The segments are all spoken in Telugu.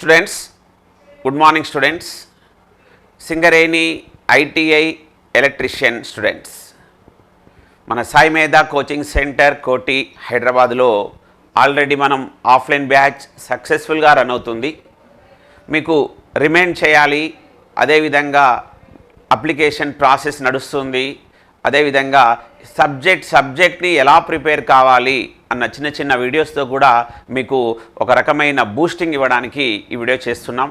Students, good morning students. Singareni ITI electrician students. మన సాయి మేధా కోచింగ్ సెంటర్ కోటి హైదరాబాద్లో ఆల్రెడీ మనం ఆఫ్లైన్ బ్యాచ్ సక్సెస్ఫుల్గా రన్ అవుతుంది. మీకు రిమైండ్ చేయాలి, అదేవిధంగా అప్లికేషన్ ప్రాసెస్ నడుస్తుంది, అదేవిధంగా సబ్జెక్ట్ని ఎలా ప్రిపేర్ కావాలి అన్న చిన్న చిన్న వీడియోస్తో కూడా మీకు ఒక రకమైన బూస్టింగ్ ఇవ్వడానికి ఈ వీడియో చేస్తున్నాం.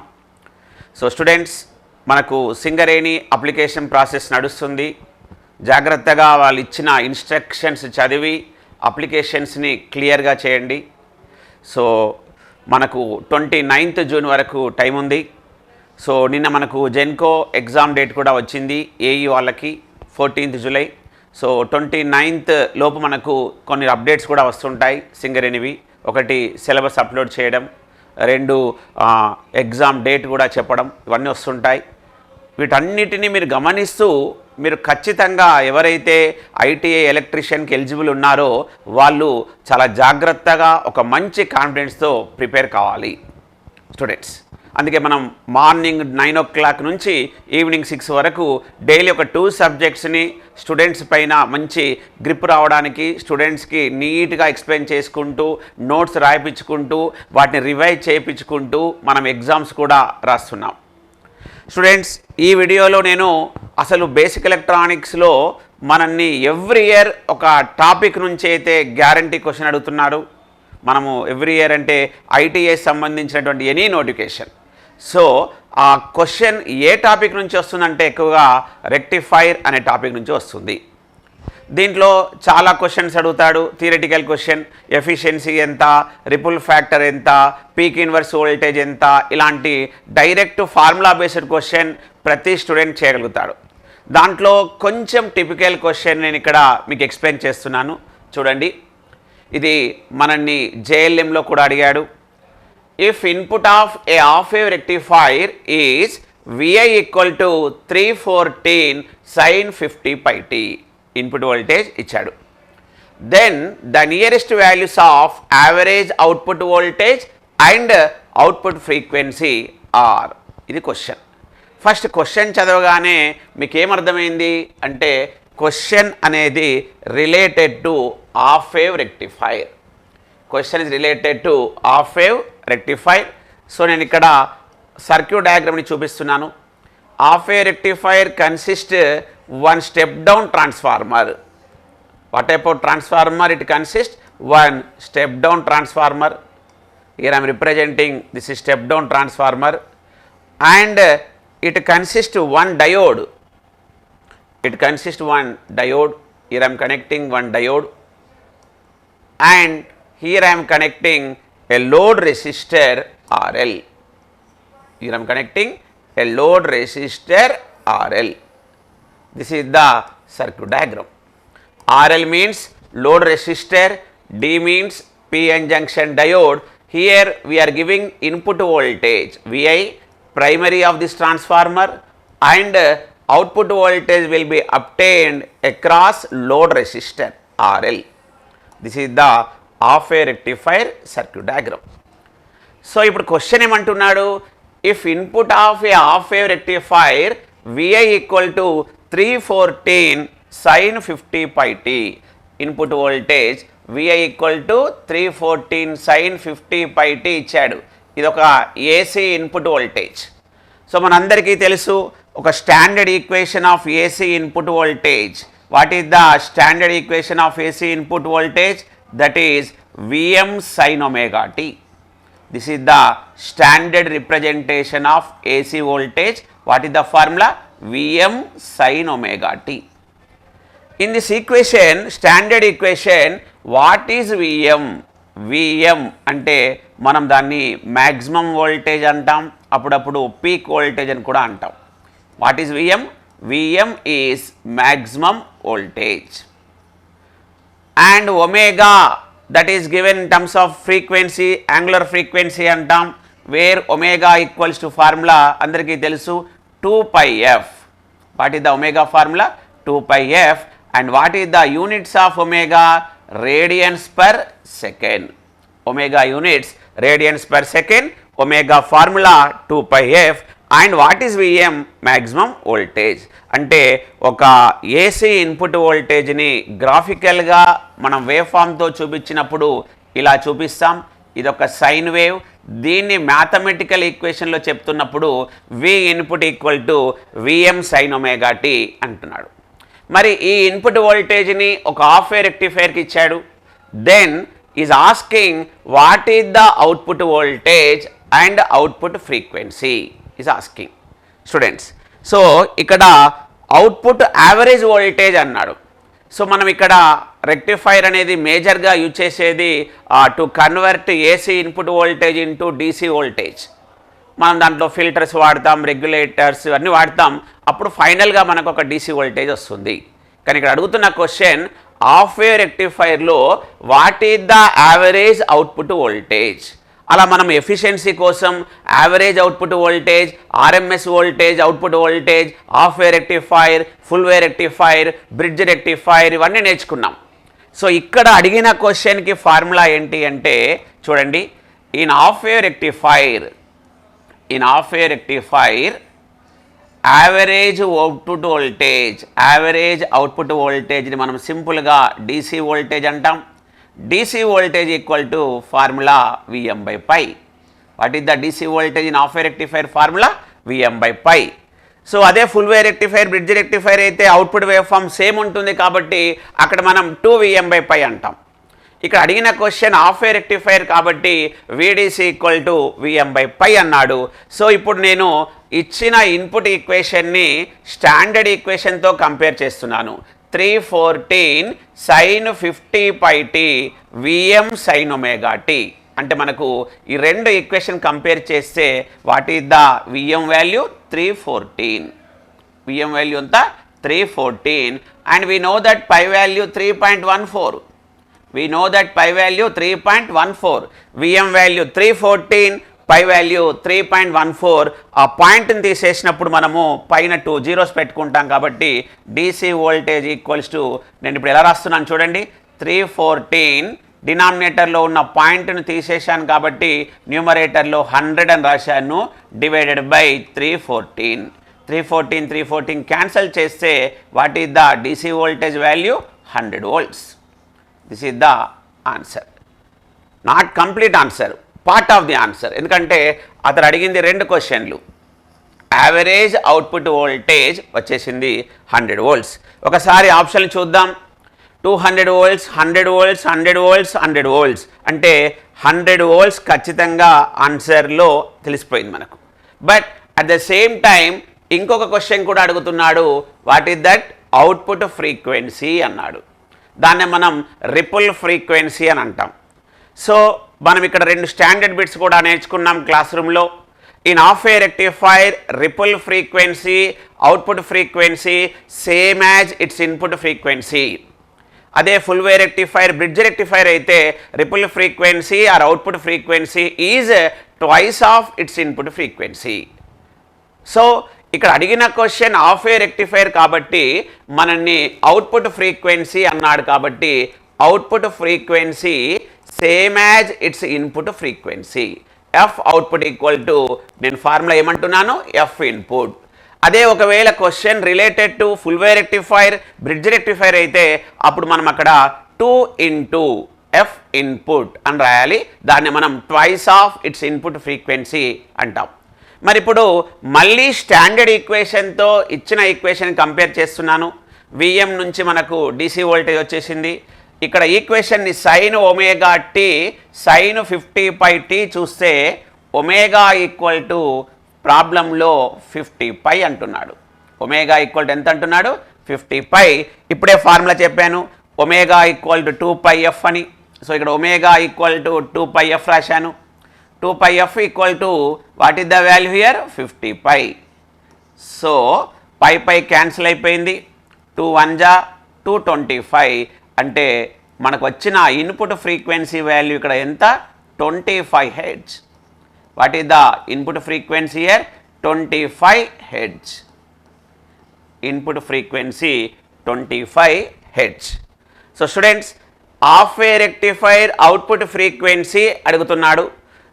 సో స్టూడెంట్స్, మనకు సింగరేణి అప్లికేషన్ ప్రాసెస్ నడుస్తుంది. జాగ్రత్తగా వాళ్ళు ఇచ్చిన ఇన్స్ట్రక్షన్స్ చదివి అప్లికేషన్స్ని క్లియర్గా చేయండి. సో మనకు 29th జూన్ వరకు టైం ఉంది. సో నిన్న మనకు జెన్కో ఎగ్జామ్ డేట్ కూడా వచ్చింది ఏఈ వాళ్ళకి 14th జూలై. సో 29th లోపు మనకు కొన్ని అప్డేట్స్ కూడా వస్తుంటాయి సింగరేణివి. ఒకటి సిలబస్ అప్లోడ్ చేయడం, 2 ఎగ్జామ్ డేట్ కూడా చెప్పడం, ఇవన్నీ వస్తుంటాయి. వీటన్నిటిని మీరు గమనిస్తూ మీరు ఖచ్చితంగా ఎవరైతే ఐటీఐ ఎలక్ట్రీషియన్కి ఎలిజిబుల్ ఉన్నారో వాళ్ళు చాలా జాగ్రత్తగా ఒక మంచి కాన్ఫిడెన్స్తో ప్రిపేర్ కావాలి స్టూడెంట్స్. అందుకే మనం మార్నింగ్ 9 o'clock నుంచి ఈవినింగ్ 6 వరకు డైలీ ఒక 2 సబ్జెక్ట్స్ని స్టూడెంట్స్ పైన మంచి గ్రిప్ రావడానికి స్టూడెంట్స్కి నీట్గా ఎక్స్ప్లెయిన్ చేసుకుంటూ నోట్స్ రాయించుకుంటూ వాటిని రివైజ్ చేయించుకుంటూ మనం ఎగ్జామ్స్ కూడా రాస్తున్నాం. స్టూడెంట్స్, ఈ వీడియోలో నేను అసలు బేసిక్ ఎలక్ట్రానిక్స్లో మనల్ని ఎవ్రీ ఇయర్ ఒక టాపిక్ నుంచి అయితే గ్యారంటీ క్వశ్చన్ అడుగుతున్నారు. మనము ఎవ్రీ ఇయర్ అంటే ఐటీఐ సంబంధించినటువంటి ఎనీ నోటిఫికేషన్. సో ఆ క్వశ్చన్ ఏ టాపిక్ నుంచి వస్తుందంటే ఎక్కువగా రెక్టిఫైర్ అనే టాపిక్ నుంచి వస్తుంది. దీంట్లో చాలా క్వశ్చన్స్ అడుగుతాడు. థియరిటికల్ క్వశ్చన్, ఎఫిషియన్సీ ఎంత, రిపుల్ ఫ్యాక్టర్ ఎంత, పీక్ ఇన్వర్స్ వోల్టేజ్ ఎంత, ఇలాంటి డైరెక్ట్ ఫార్ములా బేస్డ్ క్వశ్చన్ ప్రతి స్టూడెంట్ చేయగలుగుతాడు. దాంట్లో కొంచెం టిపికల్ క్వశ్చన్ నేను ఇక్కడ మీకు ఎక్స్ప్లెయిన్ చేస్తున్నాను, చూడండి. ఇది మనల్ని జేఎల్ఎంలో కూడా అడిగాడు. If input of a half wave rectifier is VI equal to 314 sin 50πt, input voltage ఇచ్చాడు. Then the nearest values of average output voltage and output frequency are. ఇది క్వశ్చన్. ఫస్ట్ క్వశ్చన్ చదవగానే మీకు ఏమర్థమైంది అంటే క్వశ్చన్ అనేది related to half wave rectifier. Question is related to half wave rectifier. So నేను ఇక్కడ సర్క్యూట్ డయాగ్రామ్ని చూపిస్తున్నాను. Half wave rectifier consist one step down transformer. What type of transformer it consists? One step down transformer. Here I am representing this is step down transformer, and it consists one diode. It consists one diode. Here I am connecting one diode, and here I am connecting a load resistor RL. Here I am connecting a load resistor RL. This is the circuit diagram. RL means load resistor, D means PN junction diode. Here we are giving input voltage VI, primary of this transformer, and output voltage will be obtained across load resistor RL. This is the half wave rectifier circuit diagram. So ఇప్పుడు క్వశ్చన్ ఏమంటున్నాడు, if input of a half wave rectifier VI equal to 314 sin 50πt, input voltage VI equal to 314 sin 50πt ఇచ్చాడు. ఇది ఒక ఏసీ ఇన్పుట్ వోల్టేజ్. సో మనందరికీ తెలుసు ఒక standard equation of AC input voltage. What is the standard equation of AC input voltage? That is Vm sin omega t. This is the standard representation of AC voltage. What is the formula? Vm sin omega t. In this equation, standard equation, what is Vm? Vm అంటే మనం దాన్ని maximum voltage అంటాం, అప్పుడప్పుడు peak voltage అని కూడా అంటాం. What is Vm? Vm is maximum voltage. And omega, that is given in terms of frequency, angular frequency అంటాం, where omega equals to formula అందరికీ తెలుసు 2πf. What is the omega formula? 2πf. And what is the units of omega? Radians per second. Omega units radians per second. omega formula 2 pi f and what is VM maximum voltage అంటే ఒక ఏసీ ఇన్పుట్ వోల్టేజ్ని గ్రాఫికల్గా మనం వేవ్ ఫామ్తో చూపించినప్పుడు ఇలా చూపిస్తాం. ఇదొక సైన్ వేవ్. దీన్ని మ్యాథమెటికల్ ఈక్వేషన్లో చెప్తున్నప్పుడు v input equal to VM sine omega t అంటున్నాడు. మరి ఈ ఇన్పుట్ వోల్టేజ్ని ఒక హాఫ్ వే రెక్టిఫైర్కి ఇచ్చాడు. Then is asking what is the output voltage and output frequency is asking students. So ఇక్కడ అవుట్పుట్ యావరేజ్ వోల్టేజ్ అన్నాడు. సో మనం ఇక్కడ రెక్టిఫైర్ అనేది మేజర్గా యూజ్ చేసేది to convert AC input voltage into DC voltage. మనం దాంట్లో ఫిల్టర్స్ వాడతాం, రెగ్యులేటర్స్ అన్నీ వాడతాం. అప్పుడు ఫైనల్గా మనకు ఒక డీసీ వోల్టేజ్ వస్తుంది. కానీ ఇక్కడ అడుగుతున్న క్వశ్చన్ హాఫ్ వేవ్ రెక్టిఫైర్లో what is the average output voltage. అలా మనం ఎఫిషియన్సీ కోసం average output voltage, RMS voltage, output voltage, half way rectifier, full way rectifier, bridge rectifier ఇవన్నీ నేర్చుకున్నాం. సో ఇక్కడ అడిగిన క్వశ్చన్కి ఫార్ములా ఏంటి అంటే చూడండి, in half way rectifier average output వోల్టేజ్ని మనం సింపుల్గా డీసీ వోల్టేజ్ అంటాం. DC voltage equal to formula Vm by pi. What is the DC voltage in half wave rectifier formula? Vm by pi. So అదే full way rectifier, bridge rectifier అయితే అవుట్పుట్ వేవ్ ఫామ్ సేమ్ ఉంటుంది కాబట్టి అక్కడ మనం 2Vm by pi అంటాం. ఇక్కడ అడిగిన క్వశ్చన్ హాఫ్ వే రెక్టిఫైర్ కాబట్టి VDC equal to Vm by pi అన్నాడు. సో ఇప్పుడు నేను ఇచ్చిన ఇన్పుట్ ఈక్వేషన్ని స్టాండర్డ్ ఈక్వేషన్తో కంపేర్ చేస్తున్నాను. 314 sin 50 pi t Vm sin omega t అంటే మనకు ఈ రెండు ఈక్వేషన్ కంపేర్ చేస్తే what is the Vm value 314. Vm value అంతా 314 and we know that pi value 3.14. Vm value 314, pi value 3.14. ఆ పాయింట్ని తీసేసినప్పుడు మనము పైన 2 zeros పెట్టుకుంటాం కాబట్టి డీసీ వోల్టేజ్ ఈక్వల్స్ టు, నేను ఇప్పుడు ఎలా రాస్తున్నాను చూడండి, 314 డినామినేటర్లో ఉన్న పాయింట్ను తీసేశాను కాబట్టి న్యూమరేటర్లో 100 అని రాశాను, డివైడెడ్ బై 314 క్యాన్సల్ చేస్తే what is the DC voltage value 100 volts. This is the answer, not complete answer, part of the answer. ఎందుకంటే అతను అడిగింది రెండు క్వశ్చన్లు. యావరేజ్ అవుట్పుట్ వోల్టేజ్ వచ్చేసింది 100 volts. ఒకసారి ఆప్షన్ చూద్దాం. 200 volts, 100 volts, 100 volts, 100 volts అంటే 100 volts ఖచ్చితంగా ఆన్సర్లో తెలిసిపోయింది మనకు. But at the same time ఇంకొక క్వశ్చన్ కూడా అడుగుతున్నాడు. What is that? Output frequency అన్నాడు. దాన్ని మనం రిపుల్ ఫ్రీక్వెన్సీ అని అంటాం. సో మనం ఇక్కడ రెండు స్టాండర్డ్ బిట్స్ కూడా నేర్చుకున్నాం క్లాస్ రూమ్లో. In half way rectifier ripple frequency, output frequency same as its input frequency. అదే full way rectifier, bridge rectifier అయితే ripple frequency or output frequency is twice of its input frequency. So ఇక్కడ అడిగిన క్వశ్చన్ హాఫ్ వే రెక్టిఫైర్ కాబట్టి మనల్ని అవుట్పుట్ ఫ్రీక్వెన్సీ అన్నాడు కాబట్టి output frequency same as its input frequency. F output equal to, నేను ఫార్ములా ఏమంటున్నాను, ఎఫ్ ఇన్పుట్. అదే ఒకవేళ question related to full way rectifier, bridge rectifier అయితే అప్పుడు మనం అక్కడ 2 into ఎఫ్ ఇన్పుట్ అని రాయాలి. దాన్ని మనం twice of its input frequency అంటాం. మరి ఇప్పుడు మళ్ళీ స్టాండర్డ్ ఈక్వేషన్తో ఇచ్చిన ఈక్వేషన్ కంపేర్ చేస్తున్నాను. Vm నుంచి మనకు DC వోల్టేజ్ వచ్చేసింది. ఇక్కడ ఈక్వేషన్ని sine omega T sine 50 pi t చూస్తే ఒమేగా ఈక్వల్ టు ప్రాబ్లంలో 50 pi అంటున్నాడు. ఒమేగా ఈక్వల్ టు ఎంత అంటున్నాడు? 50 pi. ఇప్పుడే ఫార్ములా చెప్పాను, omega equal to 2 pi f అని. సో ఇక్కడ omega equal to 2 pi f రాశాను. 2 pi f equal to what is the value here? 50 pi. So pi cancel అయిపోయింది. 2 1 జా 225 అంటే మనకు వచ్చిన ఇన్పుట్ ఫ్రీక్వెన్సీ వాల్యూ ఇక్కడ ఎంత? 25 Hz. What is the input frequency here? 25 Hz. Input frequency 25 Hz. So students, half way rectifier output frequency అడుగుతున్నాడు.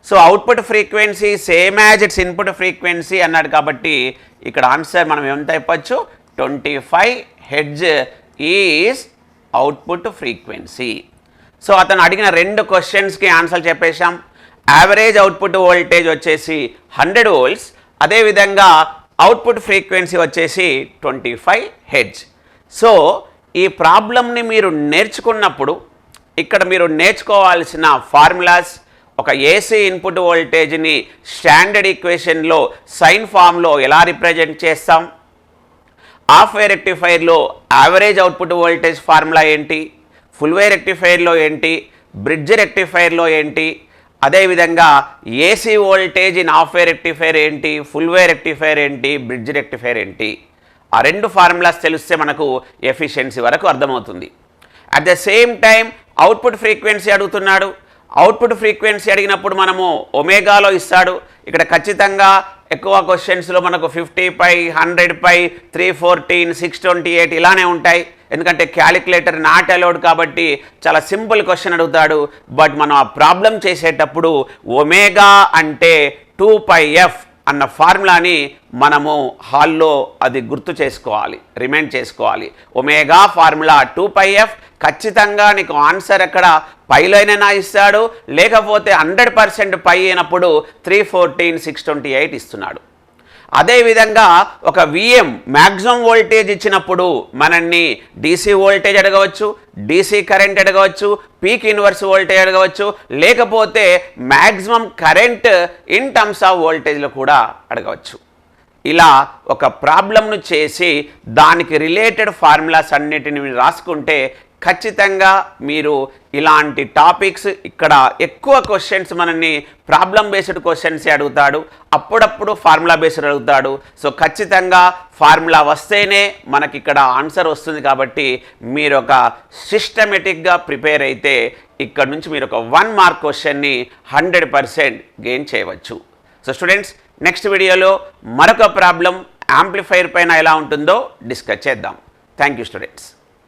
So output frequency same as its input frequency అన్నాడు కాబట్టి ఇక్కడ ఆన్సర్ మనం ఎంత చెప్పచ్చు, 25 hertz is output frequency. So అతను అడిగిన 2 క్వశ్చన్స్కి ఆన్సర్ చెప్పేశాం. యావరేజ్ అవుట్పుట్ వోల్టేజ్ వచ్చేసి 100 వోల్ట్స్, అదేవిధంగా అవుట్పుట్ ఫ్రీక్వెన్సీ వచ్చేసి 25 హెర్ట్జ్. సో ఈ ప్రాబ్లమ్ని మీరు నేర్చుకున్నప్పుడు ఇక్కడ మీరు నేర్చుకోవాల్సిన ఫార్ములాస్, ఒక ఏసీ ఇన్పుట్ వోల్టేజ్ని స్టాండర్డ్ ఈక్వేషన్లో సైన్ ఫామ్లో ఎలా రిప్రజెంట్ చేస్తాం, హాఫ్ వే రెక్టిఫైర్లో యావరేజ్ అవుట్పుట్ వోల్టేజ్ ఫార్ములా ఏంటి, ఫుల్ వే రెక్టిఫైర్లో ఏంటి, బ్రిడ్జ్ రెక్టిఫైర్లో ఏంటి, అదేవిధంగా AC voltage in half way rectifier ఏంటి, ఫుల్ వే రెక్టిఫైర్ ఏంటి, బ్రిడ్జ్ రెక్టిఫైర్ ఏంటి, ఆ 2 ఫార్ములాస్ తెలిస్తే మనకు ఎఫిషియన్సీ వరకు అర్థమవుతుంది. At the same time output frequency అడుగుతున్నాడు. అవుట్పుట్ ఫ్రీక్వెన్సీ అడిగినప్పుడు మనము ఒమేగాలో ఇస్తాడు. ఇక్కడ ఖచ్చితంగా ఎక్కువ క్వశ్చన్స్లో మనకు 50 పై 100 పై 314 628 ఇలానే ఉంటాయి. ఎందుకంటే క్యాలిక్యులేటర్ నాట్ అలౌడ్ కాబట్టి చాలా సింపుల్ క్వశ్చన్ అడుగుతాడు. బట్ మనం ఆ ప్రాబ్లం చేసేటప్పుడు ఒమేగా అంటే 2πf అన్న ఫార్ములాని మనము హాల్లో అది గుర్తు చేసుకోవాలి, రిమైండ్ చేసుకోవాలి. Omega formula 2πf. ఖచ్చితంగా నీకు ఆన్సర్ అక్కడ పైలోనైనా ఇస్తాడు, లేకపోతే 100% పై అయినప్పుడు 314 628 ఇస్తున్నాడు. అదేవిధంగా ఒక విఎం మ్యాక్సిమం వోల్టేజ్ ఇచ్చినప్పుడు మనల్ని డీసీ వోల్టేజ్ అడగవచ్చు, డీసీ కరెంట్ అడగవచ్చు, పీక్ ఇన్వర్స్ వోల్టేజ్ అడగవచ్చు, లేకపోతే maximum current in terms of వోల్టేజ్లో కూడా అడగవచ్చు. ఇలా ఒక ప్రాబ్లంను చేసి దానికి రిలేటెడ్ ఫార్ములాస్ అన్నిటిని రాసుకుంటే ఖచ్చితంగా మీరు ఇలాంటి టాపిక్స్ ఇక్కడ ఎక్కువ క్వశ్చన్స్ మనల్ని ప్రాబ్లం బేస్డ్ క్వశ్చన్స్ అడుగుతాడు, అప్పుడప్పుడు ఫార్ములా బేస్డ్ అడుగుతాడు. సో ఖచ్చితంగా ఫార్ములా వస్తేనే మనకి ఇక్కడ ఆన్సర్ వస్తుంది. కాబట్టి మీరు ఒక సిస్టమేటిక్గా ప్రిపేర్ అయితే ఇక్కడ నుంచి మీరు ఒక 1 మార్క్ క్వశ్చన్ని 100% గెయిన్ చేయవచ్చు. సో స్టూడెంట్స్, నెక్స్ట్ వీడియోలో మరొక ప్రాబ్లం యాంప్లిఫైర్ పైన ఎలా ఉంటుందో డిస్కస్ చేద్దాం. Thank you students.